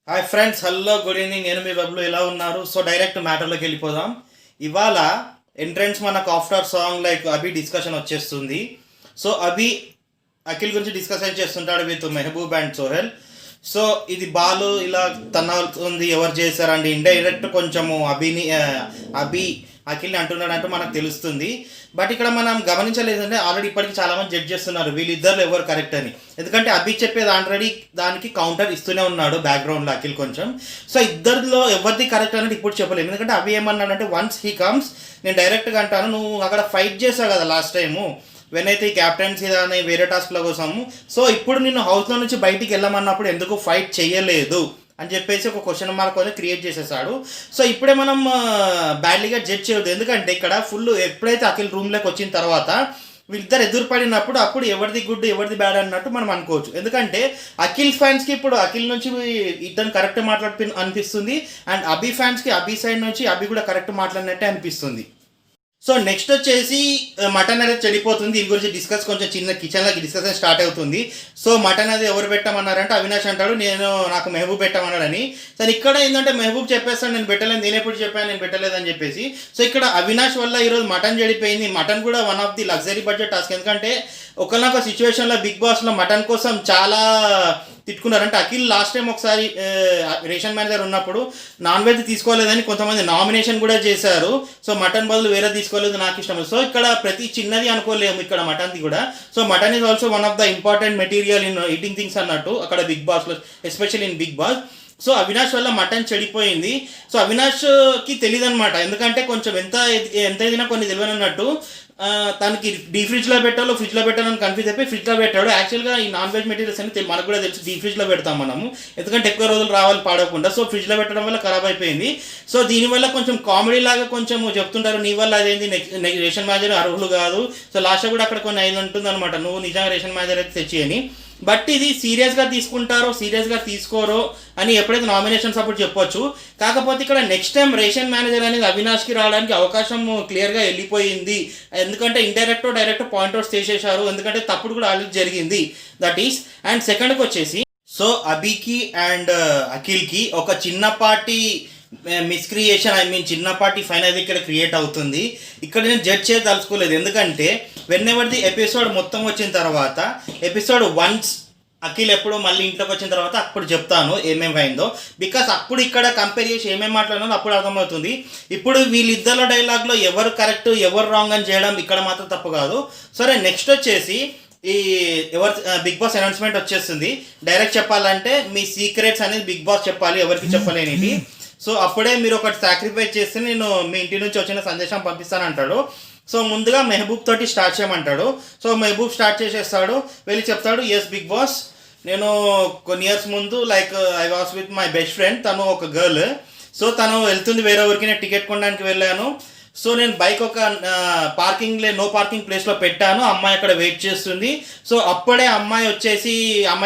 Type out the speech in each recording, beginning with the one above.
Hi friends, hello, good evening. నేను మీ వెబ్లో ఎలా ఉన్నారు? సో డైరెక్ట్ మ్యాటర్లోకి వెళ్ళిపోదాం. ఇవాళ ఎంట్రన్స్ మనకు after song like Abhi discussion వచ్చేస్తుంది. సో అభి అఖిల్ గురించి డిస్కషన్ చేస్తుంటాడు with Mehboob and Sohel. So ఇది బాలు ఇలా తన్నుతుంది, ఎవరు చేశారండి? ఇండైరెక్ట్ కొంచెము అభి అఖిల్ని అంటున్నాడంటూ మనకు తెలుస్తుంది. బట్ ఇక్కడ మనం గమనించలేదంటే ఆల్రెడీ ఇప్పటికి చాలామంది జడ్జ్ చేస్తున్నారు వీళ్ళిద్దరు ఎవరు కరెక్ట్ అని. ఎందుకంటే అభి చెప్పేది ఆల్రెడీ దానికి కౌంటర్ ఇస్తూనే ఉన్నాడు బ్యాక్గ్రౌండ్లో అఖిల్ కొంచెం. సో ఇద్దరిలో ఎవరిది కరెక్ట్ అనేది ఇప్పుడు చెప్పలేము. ఎందుకంటే అభి ఏమన్నాడంటే వన్స్ హీ కమ్స్, నేను డైరెక్ట్గా అంటాను, నువ్వు అక్కడ ఫైట్ చేసావు కదా లాస్ట్ టైము వెనైతే ఈ క్యాప్టెన్సీ కానీ వేరే టాస్క్ల కోసము. సో ఇప్పుడు నిన్ను హౌస్లో నుంచి బయటికి వెళ్ళమన్నప్పుడు ఎందుకు ఫైట్ చేయలేదు అని చెప్పేసి ఒక క్వశ్చన్ మార్క్ అనేది క్రియేట్ చేసేసాడు. సో ఇప్పుడే మనం బ్యాడ్లీగా జడ్జ్ చేయొద్దు. ఎందుకంటే ఇక్కడ ఫుల్ ఎప్పుడైతే అఖిల్ రూమ్లోకి వచ్చిన తర్వాత వీళ్ళిద్దరు ఎదురుపడినప్పుడు అప్పుడు ఎవరిది గుడ్ ఎవరిది బ్యాడ్ అన్నట్టు మనం అనుకోవచ్చు. ఎందుకంటే అఖిల్ ఫ్యాన్స్కి ఇప్పుడు అఖిల్ నుంచి ఇతను కరెక్ట్ అనిపిస్తుంది, అండ్ అభి ఫ్యాన్స్కి అభి సైడ్ నుంచి అభి కూడా కరెక్ట్ మాట్లాడినట్టే అనిపిస్తుంది. సో నెక్స్ట్ వచ్చేసి మటన్ అనేది చెడిపోతుంది. దీని గురించి కొంచెం చిన్న కిచెన్లోకి డిస్కషన్ స్టార్ట్ అవుతుంది. సో మటన్ అది ఎవరు పెట్టమన్నారంటే అవినాష్ అంటాడు నాకు మెహబూబ్ పెట్టమన్నాడని. సరే ఇక్కడ ఏంటంటే మెహబూబ్ చెప్పేస్తాడు నేను పెట్టలేదు, నేను ఎప్పుడు చెప్పాను నేను పెట్టలేదని చెప్పేసి. సో ఇక్కడ అవినాష్ వల్ల ఈరోజు మటన్ చెడిపోయింది. మటన్ కూడా one of the luxury budget task. ఎందుకంటే ఒకనొక సిచ్యువేషన్లో బిగ్ బాస్లో మటన్ కోసం చాలా తిట్టుకున్నారంటే అఖిల్ లాస్ట్ టైం ఒకసారి రేషన్ మేనేజర్ ఉన్నప్పుడు నాన్ వెజ్ తీసుకోలేదని కొంతమంది నామినేషన్ కూడా చేశారు. సో మటన్ బదులు వేరే తీసుకోలేదు, నాకు ఇష్టం. సో ఇక్కడ ప్రతి చిన్నది అనుకోలేము ఇక్కడ మటన్ది కూడా. So mutton is also one of the important material in eating things అన్నట్టు అక్కడ బిగ్ బాస్లో, especially in big boss. So Avinash వల్ల మటన్ చెడిపోయింది. సో అవినాష్కి తెలియదు అనమాట, ఎందుకంటే కొంచెం ఎంత ఏదైనా కొన్ని తెలియని అన్నట్టు తనకి డీ ఫ్రిడ్జ్లో పెట్టాలో ఫ్రిడ్జ్లో పెట్టాలని కన్ఫ్యూజ్ అయిపోయి ఫ్రిడ్జ్లో పెట్టాడు. యాక్చువల్గా ఈ నాన్ వెజ్ మెటీరియల్స్ అని మనకు కూడా తెలుసు, డీ ఫ్రిడ్జ్లో పెడతాం మనము, ఎందుకంటే ఎక్కువ రోజులు రావాలి పాడకుండా. సో ఫ్రిడ్జ్లో పెట్టడం వల్ల ఖరాబ్ అయిపోయింది. సో దీనివల్ల కొంచెం కామెడీ లాగా కొంచెం చెప్తుంటారు, నీ వల్ల అదేంది రేషన్ మేనేజర్ అర్హులు కాదు. సో లాస్ట్ కూడా అక్కడ కొన్ని అయింది ఉంటుంది అనమాట, నువ్వు నిజంగా రేషన్ మేనేజర్ అయితే తెచ్చి అని. బట్ ఇది సీరియస్గా తీసుకుంటారో సీరియస్గా తీసుకోరో అని ఎప్పుడైతే నామినేషన్స్ అప్పుడు చెప్పొచ్చు. కాకపోతే ఇక్కడ నెక్స్ట్ టైం రేషన్ మేనేజర్ అనేది అవినాష్కి రావడానికి అవకాశం క్లియర్గా వెళ్ళిపోయింది. ఎందుకంటే డైరెక్ట్ పాయింట్అవుట్స్ చేసేసారు, ఎందుకంటే తప్పుడు కూడా ఆల్రెడీ జరిగింది. That is. అండ్ సెకండ్కి వచ్చేసి సో అభికి అండ్ అఖిల్కి ఒక చిన్నపాటి మిస్క్రియేషన్, చిన్నపాటి ఫైన్ అది ఇక్కడ క్రియేట్ అవుతుంది. ఇక్కడ నేను జడ్జ్ చేయదలుచుకోలేదు. ఎందుకంటే వెన్ ఎవర్ ది ఎపిసోడ్ మొత్తం వచ్చిన తర్వాత ఎపిసోడ్ వన్స్ అఖిల్ ఎప్పుడు మళ్ళీ ఇంట్లోకి వచ్చిన తర్వాత అప్పుడు చెప్తాను ఏమేమి అయిందో. బికాస్ అప్పుడు ఇక్కడ కంపేర్ చేసి ఏమేమి మాట్లాడినా అప్పుడు అర్థమవుతుంది. ఇప్పుడు వీళ్ళిద్దరు డైలాగ్లో ఎవరు కరెక్ట్ ఎవరు రాంగ్ అని చేయడం ఇక్కడ మాత్రం తప్పు కాదు. సరే నెక్స్ట్ వచ్చేసి బిగ్ బాస్ అనౌన్స్మెంట్ వచ్చేస్తుంది. డైరెక్ట్ చెప్పాలంటే మీ సీక్రెట్స్ అనేది బిగ్ బాస్ చెప్పాలి, ఎవరికి చెప్పలేనిది. సో అప్పుడే మీరు ఒకటి సాక్రిఫైస్ చేస్తే నేను మీ ఇంటి నుంచి వచ్చిన సందేశం పంపిస్తానంటాడు. సో ముందుగా మెహబూబ్ తోటి స్టార్ట్ చేయమంటాడు. సో మెహబూబ్ స్టార్ట్ చేసేస్తాడు, వెళ్ళి చెప్తాడు, ఎస్ బిగ్ బాస్, నేను కొన్ని ఇయర్స్ ముందు like I was with my best friend, తను ఒక గర్ల్. సో తను వెళ్తుంది వేరే ఊరికి, నేను టికెట్ కొనడానికి వెళ్ళాను. సో నేను బైక్ ఒక నో పార్కింగ్ ప్లేస్లో పెట్టాను, అమ్మాయి అక్కడ వెయిట్ చేస్తుంది. సో అప్పుడే అమ్మాయి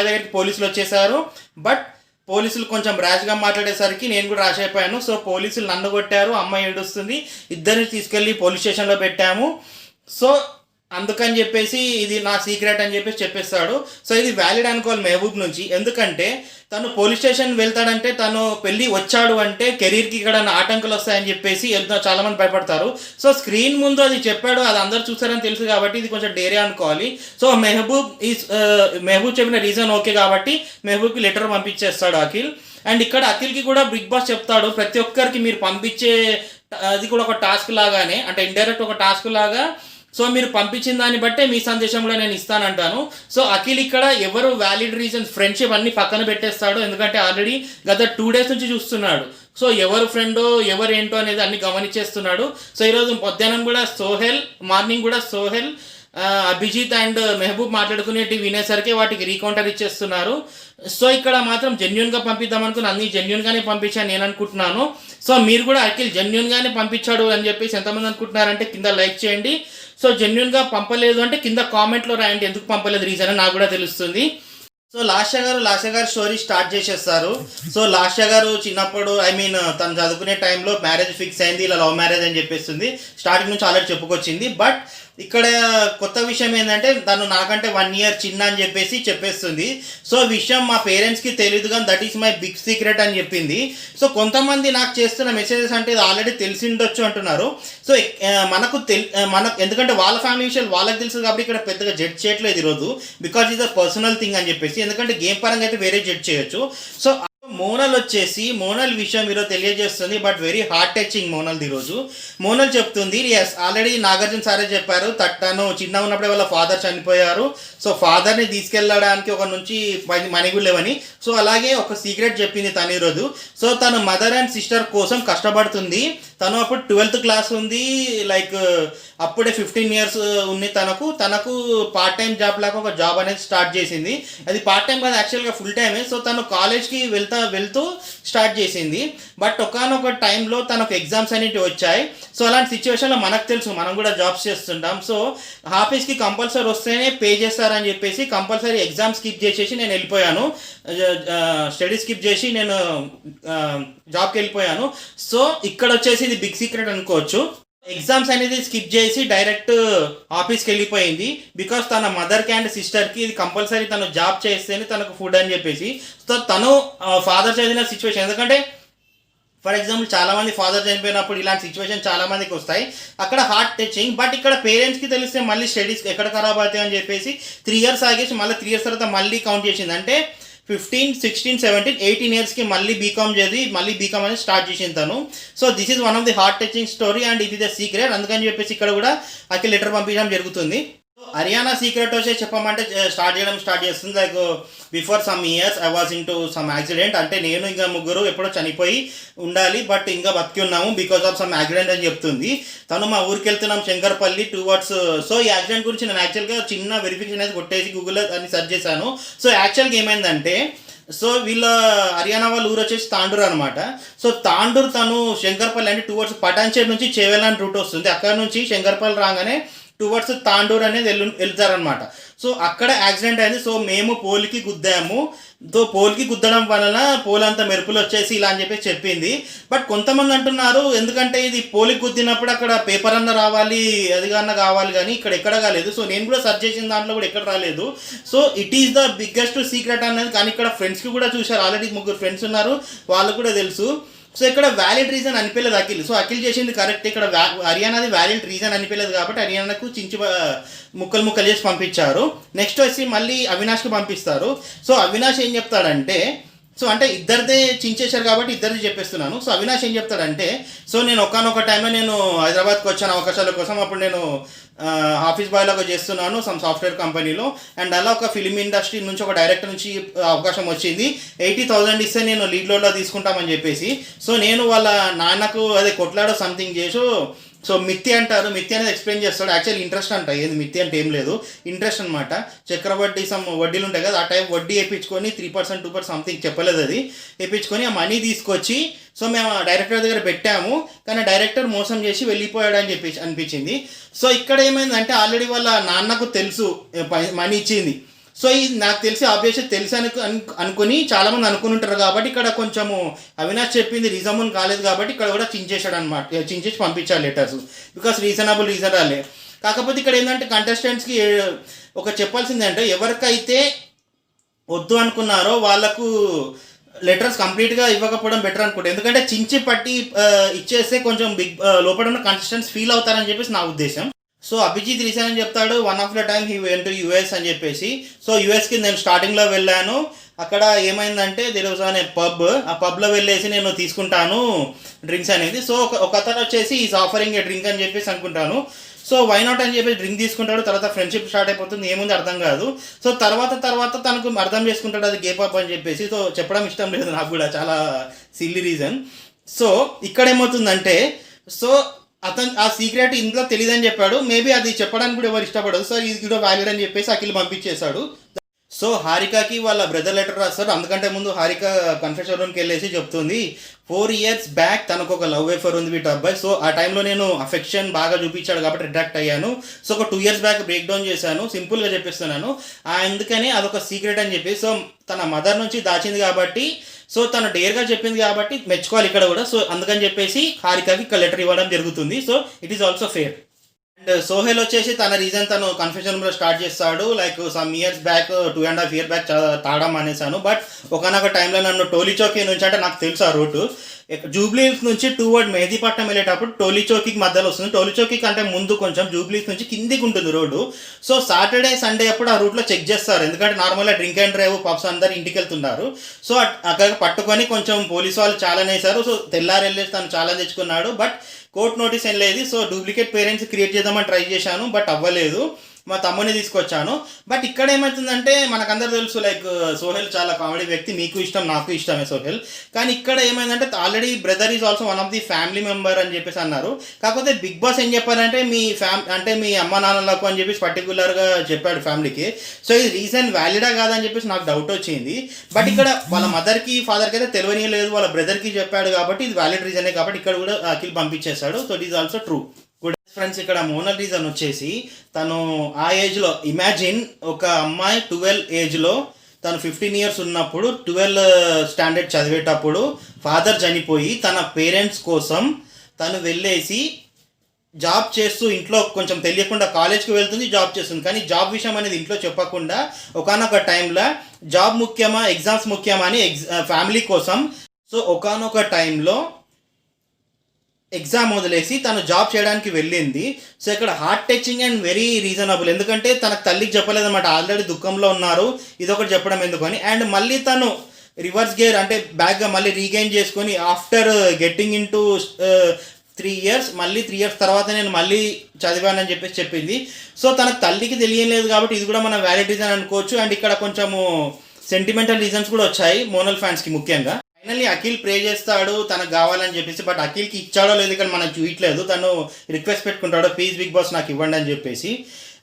దగ్గరికి పోలీసులు వచ్చేసారు. బట్ పోలీసులు కొంచెం ర్యాష్గా మాట్లాడేసరికి నేను కూడా ర్యాష్ అయిపోయాను. సో పోలీసులు నన్ను కొట్టారు, అమ్మాయి ఏడుస్తుంది, ఇద్దరిని తీసుకెళ్ళి పోలీస్ స్టేషన్లో పెట్టాము. సో అందుకని చెప్పేసి ఇది నా సీక్రెట్ అని చెప్పేస్తాడు. సో ఇది వ్యాలిడ్ అనుకోవాలి మెహబూబ్ నుంచి. ఎందుకంటే తను పోలీస్ స్టేషన్ వెళ్తాడంటే తను పెళ్ళి వచ్చాడు అంటే కెరీర్కి ఇక్కడ ఆటంకాలు వస్తాయని చెప్పేసి చాలామంది భయపడతారు. సో స్క్రీన్ ముందు అది చెప్పాడు, అది అందరు చూసారని తెలుసు కాబట్టి ఇది కొంచెం డేరే అనుకోవాలి. సో మెహబూబ్ చెప్పిన రీజన్ ఓకే కాబట్టి మెహబూబ్కి లెటర్ పంపించేస్తాడు అఖిల్. అండ్ ఇక్కడ అఖిల్కి కూడా బిగ్ బాస్ చెప్తాడు, ప్రతి ఒక్కరికి మీరు పంపించే అది కూడా ఒక టాస్క్ లాగానే, అంటే ఇండైరెక్ట్ ఒక టాస్క్ లాగా. సో మీరు పంపించిన దాన్ని బట్టే మీ సందేశం కూడా నేను ఇస్తానంటాను. సో అఖిల్ ఇక్కడ ఎవరు వ్యాలిడ్ రీజన్స్, ఫ్రెండ్షిప్ అన్ని పక్కన పెట్టేస్తాడు. ఎందుకంటే ఆల్రెడీ గత 2 days నుంచి చూస్తున్నాడు. సో ఎవరు ఫ్రెండో ఎవరు ఏంటో అనేది అన్ని గమనించేస్తున్నాడు. సో ఈరోజు మధ్యాహ్నం కూడా మార్నింగ్ కూడా సోహెల్, అభిజిత్ అండ్ మెహబూబ్ మాట్లాడుకునేటి వినేసరికి వాటికి రీకౌంటర్ ఇచ్చేస్తున్నారు. సో ఇక్కడ మాత్రం జెన్యున్గా పంపిద్దాం అనుకుని అన్ని జెన్యున్గానే పంపించాను నేను అనుకుంటున్నాను. సో మీరు కూడా అఖిల్ జెన్యున్గానే పంపించాడు అని చెప్పేసి ఎంతమంది అనుకుంటున్నారంటే కింద లైక్ చేయండి. సో జెన్యున్గా పంపలేదు అంటే కింద కామెంట్లో రాయండి, ఎందుకు పంపలేదు రీజన్ నాకు కూడా తెలుస్తుంది. సో లాస్య గారు స్టోరీ స్టార్ట్ చేసేస్తారు. సో లాస్య గారు చిన్నప్పుడు తను చదువుకునే టైంలో మ్యారేజ్ ఫిక్స్ అయింది, ఇలా లవ్ మ్యారేజ్ అని చెప్పేస్తుంది. స్టార్టింగ్ నుంచి ఆల్రెడీ చెప్పుకొచ్చింది. బట్ ఇక్కడ కొత్త విషయం ఏంటంటే తను నాకంటే 1 year చిన్న అని చెప్పేస్తుంది. సో విషయం మా పేరెంట్స్కి తెలియదు కానీ that is my big secret అని చెప్పింది. సో కొంతమంది నాకు చేస్తున్న మెసేజెస్ అంటే ఇది ఆల్రెడీ తెలిసి ఉండొచ్చు అంటున్నారు. సో మనకు ఎందుకంటే వాళ్ళ ఫ్యామిలీ విషయాలు వాళ్ళకి తెలుసు కాబట్టి ఇక్కడ పెద్దగా జడ్జ్ చేయట్లేదు ఈరోజు, బికాజ్ ఇది పర్సనల్ థింగ్ అని చెప్పేసి. ఎందుకంటే గేమ్ పరంగా అయితే వేరే జడ్జ్ చేయొచ్చు. సో మోనల్ వచ్చేసి మోనల్ విషయం ఈరోజు తెలియజేస్తుంది, బట్ వెరీ హార్ట్ టచింగ్ మోనల్ది ఈరోజు. మోనల్ చెప్తుంది, ఎస్ ఆల్రెడీ నాగార్జున సారే చెప్పారు, తను చిన్న ఉన్నప్పుడే వాళ్ళ ఫాదర్ చనిపోయారు. సో ఫాదర్ని తీసుకెళ్ళడానికి ఒక నుంచి మనీ కూడా లేవని. సో అలాగే ఒక సీక్రెట్ చెప్పింది తను ఈరోజు. సో తను మదర్ అండ్ సిస్టర్ కోసం కష్టపడుతుంది. తను అప్పుడు 12th క్లాస్ ఉంది, లైక్ అప్పుడే 15 years ఉంది. తనకు పార్ట్ టైం జాబ్ లాగా ఒక జాబ్ అనేది స్టార్ట్ చేసింది. అది పార్ట్ టైం కాదు, యాక్చువల్గా ఫుల్ టైమే. సో తను కాలేజ్కి వెళ్తూ స్టార్ట్ చేసింది. బట్ ఒకనొక టైంలో తనకు ఎగ్జామ్స్ అనేవి వచ్చాయి. సో అలాంటి సిచ్యువేషన్లో మనకు తెలుసు, మనం కూడా జాబ్స్ చేస్తుంటాం. సో ఆఫీస్కి కంపల్సరీ వస్తేనే పే చేస్తారని చెప్పేసి కంపల్సరీ ఎగ్జామ్ స్కిప్ చేసేసి నేను వెళ్ళిపోయాను. స్టడీ స్కిప్ చేసి నేను జాబ్కి వెళ్ళిపోయాను. సో ఇక్కడ వచ్చేసి ఇది బిగ్ సీక్రెట్ అనుకోవచ్చు. ఎగ్జామ్స్ అనేది స్కిప్ చేసి డైరెక్ట్ ఆఫీస్కి వెళ్ళిపోయింది. బికాస్ తన మదర్కి అండ్ సిస్టర్కి ఇది కంపల్సరీ తను జాబ్ చేస్తేనే తనకు ఫుడ్ అని చెప్పేసి. సో తను ఫాదర్ చదివిన సిచ్యువేషన్, ఎందుకంటే ఫర్ ఎగ్జాంపుల్ చాలామంది ఫాదర్ చనిపోయినప్పుడు ఇలాంటి సిచ్యువేషన్ చాలామందికి వస్తాయి, అక్కడ హార్ట్ టచింగ్. బట్ ఇక్కడ పేరెంట్స్కి తెలిస్తే మళ్ళీ స్టడీస్ ఎక్కడ ఖరాబ్ అవుతాయి అని చెప్పేసి 3 years ఆగేసి మళ్ళీ 3 years తర్వాత మళ్ళీ కౌంట్ చేసింది. అంటే 15, 16, 17, 18 yearsకి మళ్ళీ బీకామ్ చదివి మళ్ళీ బీకామ్ అనేది స్టార్ట్ చేసింది తను. So this is one of the heart touching story and ఇది ద సీక్రెట్. అందుకని చెప్పేసి ఇక్కడ కూడా అఖిల్ లెటర్ పంపించడం జరుగుతుంది. హర్యానా సీక్రెట్ వచ్చే చెప్పమంటే స్టార్ట్ చేస్తుంది. Like before some years I was in to some accident. అంటే నేను ఇంకా ముగ్గురు ఎప్పుడో చనిపోయి ఉండాలి, బట్ ఇంకా బతికి ఉన్నాము బికాస్ ఆఫ్ సమ్ యాక్సిడెంట్ అని చెప్తుంది తను. మా ఊరికి వెళ్తున్నాం శంకర్పల్లి టువర్డ్స్. సో ఈ యాక్సిడెంట్ గురించి నేను యాక్చువల్గా చిన్న వెరిఫికేషన్ అనేది కొట్టేసి గూగుల్లో అని సెర్చ్ చేశాను. సో యాక్చువల్గా ఏమైందంటే, సో వీళ్ళ హర్యానా వాళ్ళ ఊరు వచ్చేసి తాండూరు అనమాట. సో తాండూరు తను శంకర్పల్లి అంటే టువర్డ్స్ పటాన్చేరు నుంచి చేవెళ్ళాని రూట్ వస్తుంది. అక్కడ నుంచి శంకర్పల్లి రాగానే టువర్డ్స్ తాండూరు అనేది వెళ్తారనమాట. సో అక్కడ యాక్సిడెంట్ అయింది. సో మేము పోల్కి గుద్దాము. సో పోల్కి గుద్దడం వలన పోల్ అంతా మెరుపులు వచ్చేసి ఇలా అని చెప్పేసి చెప్పింది. బట్ కొంతమంది అంటున్నారు, ఎందుకంటే ఇది పోలికి గుద్దినప్పుడు అక్కడ పేపర్ అన్న రావాలి, అది కన్నా కావాలి, కానీ ఇక్కడ ఎక్కడ కాలేదు. సో నేను కూడా సెర్చ్ చేసిన దాంట్లో కూడా ఎక్కడ రాలేదు. So it is the biggest secret అనేది. కానీ ఇక్కడ ఫ్రెండ్స్కి కూడా చూశారు, ఆల్రెడీ 3 ఫ్రెండ్స్ ఉన్నారు, వాళ్ళకు కూడా తెలుసు. సో ఇక్కడ వ్యాలిడ్ రీజన్ అనిపించలేదు అఖిల్. సో అఖిల్ చేసింది కరెక్ట్. ఇక్కడ హర్యానాది వ్యాలిడ్ రీజన్ అనిపించలేదు కాబట్టి హర్యానాకు ముక్కలు చేసి పంపించారు. నెక్స్ట్ వచ్చి మళ్ళీ అవినాష్కి పంపిస్తారు. సో అవినాష్ ఏం చెప్తాడంటే, సో అంటే ఇద్దరిదే చించేశారు కాబట్టి ఇద్దరిది చెప్పేస్తున్నాను. సో అవినాష్ ఏం చెప్తాడంటే, సో నేను ఒకనొక టైంలో నేను హైదరాబాద్కి వచ్చాను అవకాశాల కోసం. అప్పుడు నేను ఆఫీస్ బాయ్లాగా చేస్తున్నాను సమ్ సాఫ్ట్వేర్ కంపెనీలో. అండ్ అలా ఒక ఫిలిం ఇండస్ట్రీ నుంచి ఒక డైరెక్టర్ నుంచి అవకాశం వచ్చింది. 80,000 ఇస్తే నేను లీడ్ రోల్లో తీసుకుంటామని చెప్పేసి. సో నేను వాళ్ళ నాన్నకు అదే కొట్లాడో సంథింగ్ చేసి, సో మిత్తి అంటారు, మిత్తి అనేది ఎక్స్ప్లెయిన్ చేస్తాడు. యాక్చువల్లీ ఇంట్రెస్ట్ అంట, ఏది మిత్తి అంటే ఏం లేదు, ఇంట్రెస్ట్ అనమాట. చక్రవడ్డీ సమ్ వడ్డీలు ఉంటాయి కదా, ఆ టైప్ వడ్డీ వేయించుకొని 3%, 2% సంథింగ్ చెప్పలేదు, అది వేయించుకొని ఆ మనీ తీసుకొచ్చి సో మేము డైరెక్టర్ దగ్గర పెట్టాము. కానీ డైరెక్టర్ మోసం చేసి వెళ్ళిపోయాడు అని చెప్పి అనిపించింది. సో ఇక్కడ ఏమైందంటే ఆల్రెడీ వాళ్ళ నాన్నకు తెలుసు మనీ ఇచ్చింది. సో ఇది నాకు తెలిసి ఆబ్వియస్లీ తెలుసు అనుకుని చాలామంది అనుకుని ఉంటారు కాబట్టి ఇక్కడ కొంచెము అవినాష్ చెప్పింది రీజనబుల్ కాలేదు కాబట్టి ఇక్కడ కూడా చించేశాడు అనమాట, చించేసి పంపించాలి లెటర్స్. బికాస్ రీజనబుల్ రీజన్ రాలే. కాకపోతే ఇక్కడ ఏంటంటే కంటెస్టెంట్స్కి ఒక చెప్పాల్సింది అంటే, ఎవరికైతే వద్దు అనుకున్నారో వాళ్ళకు లెటర్స్ కంప్లీట్గా ఇవ్వకపోవడం బెటర్ అనుకుంటా. ఎందుకంటే చించి పట్టి ఇచ్చేస్తే కొంచెం లోపల ఉన్న కంటెస్టెంట్స్ ఫీల్ అవుతారని చెప్పేసి నా ఉద్దేశం. సో అభిజిత్ రీసెంట్ అని చెప్తాడు, one of the time he went to US అని చెప్పేసి. సో యుఎస్కి నేను స్టార్టింగ్లో వెళ్ళాను. అక్కడ ఏమైందంటే దేర్ వాజ్ అనే పబ్, ఆ పబ్లో వెళ్ళేసి నేను తీసుకుంటాను డ్రింక్స్ అనేది. సో ఒక అతను వచ్చేసి ఈజ్ ఆఫరింగ్ ఏ డ్రింక్ అని చెప్పేసి అనుకుంటాను. సో వై నాట్ అని చెప్పేసి డ్రింక్ తీసుకుంటాడు. తర్వాత ఫ్రెండ్షిప్ స్టార్ట్ అయిపోతుంది, ఏముంది అర్థం కాదు. సో తర్వాత తనకు అర్థం చేసుకుంటాడు అది గే పబ్ అని చెప్పేసి. సో చెప్పడం ఇష్టం లేదు నాకు కూడా, చాలా సిల్లీ రీజన్. సో ఇక్కడ ఏమవుతుందంటే, సో అతను ఆ సీక్రెట్ ఇంట్లో తెలియదని చెప్పాడు. మేబీ అది చెప్పడానికి కూడా ఎవరు ఇష్టపడదు. సో ఇది కూడా వ్యాలిడ్ అని చెప్పేసి అఖిల్ పంపించేశాడు. సో హారికకి వాళ్ళ బ్రదర్ లెటర్ రాస్తారు. అందుకంటే ముందు హారిక కన్ఫెషన్ రూమ్కి వెళ్ళేసి చెప్తుంది, 4 years బ్యాక్ తనకు ఒక లవ్ ఎఫర్ ఉంది వీటి అబ్బాయి. సో ఆ టైంలో నేను అఫెక్షన్ బాగా చూపించాడు కాబట్టి అట్రాక్ట్ అయ్యాను. సో ఒక 2 years బ్యాక్ బ్రేక్ డౌన్ చేశాను, సింపుల్గా చెప్పిస్తున్నాను. అందుకని అదొక సీక్రెట్ అని చెప్పి, సో తన మదర్ నుంచి దాచింది కాబట్టి, సో తను డేర్గా చెప్పింది కాబట్టి మెచ్చుకోవాలి ఇక్కడ కూడా. సో అందుకని చెప్పేసి హారికకి ఇక్కడ లెటర్ ఇవ్వడం జరుగుతుంది. So it is also fair. And Sohel వచ్చేసి తన రీజన్ తను కన్ఫెషన్ లో స్టార్ట్ చేస్తాడు, like some years back 2.5 years back తాగడం మానేశాను, బట్ ఒకనొక టైంలో నన్ను టోలీ చౌకీ నుంచి, అంటే నాకు తెలుసు ఆ రూటు, జూబ్లీస్ నుంచి టూవర్డ్ మెహదీపట్నం వెళ్ళేటప్పుడు టోలీ చౌకీకి మధ్యలో వస్తుంది. టోలీ చౌకీ కంటే ముందు కొంచెం జూబ్లీస్ నుంచి కిందికి ఉంటుంది రోడ్డు. సో సాటర్డే సండే అప్పుడు ఆ రూట్లో చెక్ చేస్తారు, ఎందుకంటే నార్మల్గా డ్రింక్ అండ్ డ్రైవ్ పబ్స్ అందరు ఇంటికి వెళ్తున్నారు. సో అక్కడ పట్టుకొని కొంచెం పోలీసు వాళ్ళు ఛాలెంజ్ వేశారు. సో తెల్లారి వెళ్ళేసి తను ఛాలెంజ్ తెచ్చుకున్నాడు, బట్ కోర్ట్ నోటీస్ ఏం లేదు. సో డూప్లికేట్ పేరెంట్స్ క్రియేట్ చేద్దామని ట్రై చేశాను, బట్ అవ్వలేదు. మా తమ్ముని తీసుకొచ్చాను. బట్ ఇక్కడ ఏమవుతుందంటే మనకందరూ తెలుసు, లైక్ సోహెల్ చాలా కామెడీ వ్యక్తి, మీకు ఇష్టం నాకు ఇష్టమే సోహెల్. కానీ ఇక్కడ ఏమైందంటే already brother is also one of the family member అని చెప్పేసి అన్నారు. కాకపోతే బిగ్ బాస్ ఏం చెప్పారంటే మీ అమ్మ నాన్నలకు అని చెప్పేసి పర్టికులర్గా చెప్పాడు ఫ్యామిలీకి. సో ఇది రీజన్ వ్యాలిడా కాదని చెప్పేసి నాకు డౌట్ వచ్చింది. బట్ ఇక్కడ వాళ్ళ మదర్కి ఫాదర్కి అయితే తెలియలేదు, వాళ్ళ బ్రదర్కి చెప్పాడు కాబట్టి ఇది వ్యాలిడ్ రీజనే, కాబట్టి ఇక్కడ కూడా అఖిల్ పంపించేశాడు. So it is also true. Good friends, ఇక్కడ మోనల్ రీజన్ వచ్చేసి తను ఆ ఏజ్లో, ఇమాజిన్ ఒక అమ్మాయి 12 ఏజ్లో, తను 15 years ఉన్నప్పుడు 12 standard చదివేటప్పుడు ఫాదర్ చనిపోయి తన పేరెంట్స్ కోసం తను వెళ్ళేసి జాబ్ చేస్తూ, ఇంట్లో కొంచెం తెలియకుండా కాలేజ్కి వెళ్తుంది, జాబ్ చేస్తుంది. కానీ జాబ్ విషయం అనేది ఇంట్లో చెప్పకుండా ఒకానొక టైంలో జాబ్ ముఖ్యమా ఎగ్జామ్స్ ముఖ్యమా అని ఫ్యామిలీ కోసం, సో ఒకానొక టైంలో ఎగ్జామ్ వదిలేసి తను జాబ్ చేయడానికి వెళ్ళింది. సో ఇక్కడ heart touching and very reasonable, ఎందుకంటే తన తల్లికి చెప్పలేదన్నమాట, ఆల్రెడీ దుఃఖంలో ఉన్నారు, ఇదొకటి చెప్పడం ఎందుకని. అండ్ మళ్ళీ తను రివర్స్ గేర్ అంటే బ్యాక్గా మళ్ళీ రీగైన్ చేసుకొని after getting in to 3 years, మళ్ళీ 3 years తర్వాత నేను మళ్ళీ చదివానని చెప్పేసి చెప్పింది. సో తన తల్లికి తెలియలేదు కాబట్టి ఇది కూడా మనం వ్యాలిడ్ రీజన్ అనుకోవచ్చు. అండ్ ఇక్కడ కొంచెము సెంటిమెంటల్ రీజన్స్ కూడా వచ్చాయి మోనల్ ఫ్యాన్స్కి ముఖ్యంగా. ఫైనల్లీ అఖిల్ ప్రే చేస్తాడు తనకు కావాలని చెప్పేసి, బట్ అఖిల్కి ఇచ్చాడో లేదు కానీ మనకు చూయట్లేదు. తను రిక్వెస్ట్ పెట్టుకుంటాడు, ప్లీజ్ బిగ్ బాస్ నాకు ఇవ్వండి అని చెప్పేసి.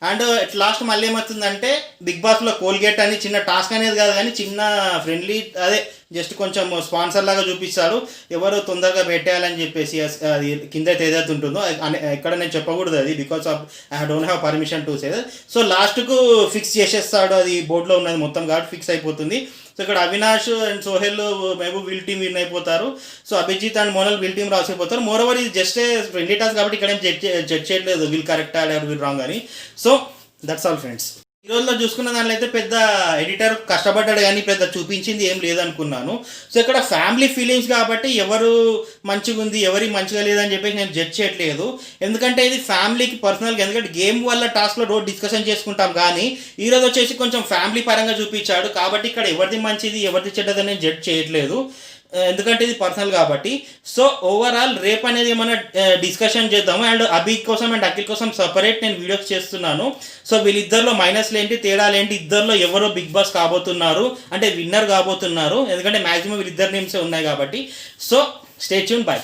అండ్ లాస్ట్ మళ్ళీ ఏమవుతుందంటే బిగ్ బాస్లో కోల్గేట్ అని చిన్న టాస్క్ అనేది కాదు కానీ చిన్న ఫ్రెండ్లీ, అదే జస్ట్ కొంచెం స్పాన్సర్ లాగా చూపిస్తాడు, ఎవరు తొందరగా పెట్టేయాలని చెప్పేసి. అది కింద ఏదైతే ఉంటుందో ఎక్కడ నేను చెప్పకూడదు అది, because of I don't have permission to say. So లాస్ట్కు ఫిక్స్ చేసేస్తాడు, అది బోర్డులో ఉన్నది మొత్తం కాబట్టి ఫిక్స్ అయిపోతుంది. సో ఇక్కడ Avinash and Sohel Mehaboob will team win అయిపోతారు. So Abhijeet and Monal will team రాసిపోతారు. మోర్ ఓవర్ ఇది జస్ట్ ఫ్రెండ్లీ టాస్క్ కాబట్టి ఇక్కడ ఏం జడ్జ్ చేయట్లేదు will correct or will wrong అని. So that's all friends. ఈ రోజులో చూసుకున్న దాంట్లో అయితే పెద్ద ఎడిటర్ కష్టపడ్డాడు కానీ పెద్ద చూపించింది ఏం లేదనుకున్నాను. సో ఇక్కడ ఫ్యామిలీ ఫీలింగ్స్ కాబట్టి ఎవరు మంచిగా ఉంది ఎవరి మంచిగా లేదని చెప్పేసి నేను జడ్జ్ చేయట్లేదు, ఎందుకంటే ఇది ఫ్యామిలీకి పర్సనల్గా, ఎందుకంటే గేమ్ వల్ల టాస్క్లో రోజు డిస్కషన్ చేసుకుంటాం కానీ ఈరోజు వచ్చేసి కొంచెం ఫ్యామిలీ పరంగా చూపించాడు కాబట్టి ఇక్కడ ఎవరిది మంచిది ఎవరిది చెడ్డదని నేను జడ్జ్ చేయట్లేదు, ఎందుకంటే ఇది పర్సనల్ కాబట్టి. సో ఓవరాల్ రేపు అనేది ఏమైనా డిస్కషన్ చేద్దాము. అండ్ అభి కోసం అండ్ అఖిల్ కోసం సపరేట్ నేను వీడియోస్ చేస్తున్నాను. సో వీళ్ళిద్దరిలో మైనస్లు ఏంటి తేడాలు ఏంటి, ఇద్దరిలో ఎవరో బిగ్ బాస్ కాబోతున్నారు అంటే విన్నర్ కాబోతున్నారు, ఎందుకంటే మ్యాక్సిమం వీళ్ళిద్దరి నేమ్సే ఉన్నాయి కాబట్టి. So stay tune, by.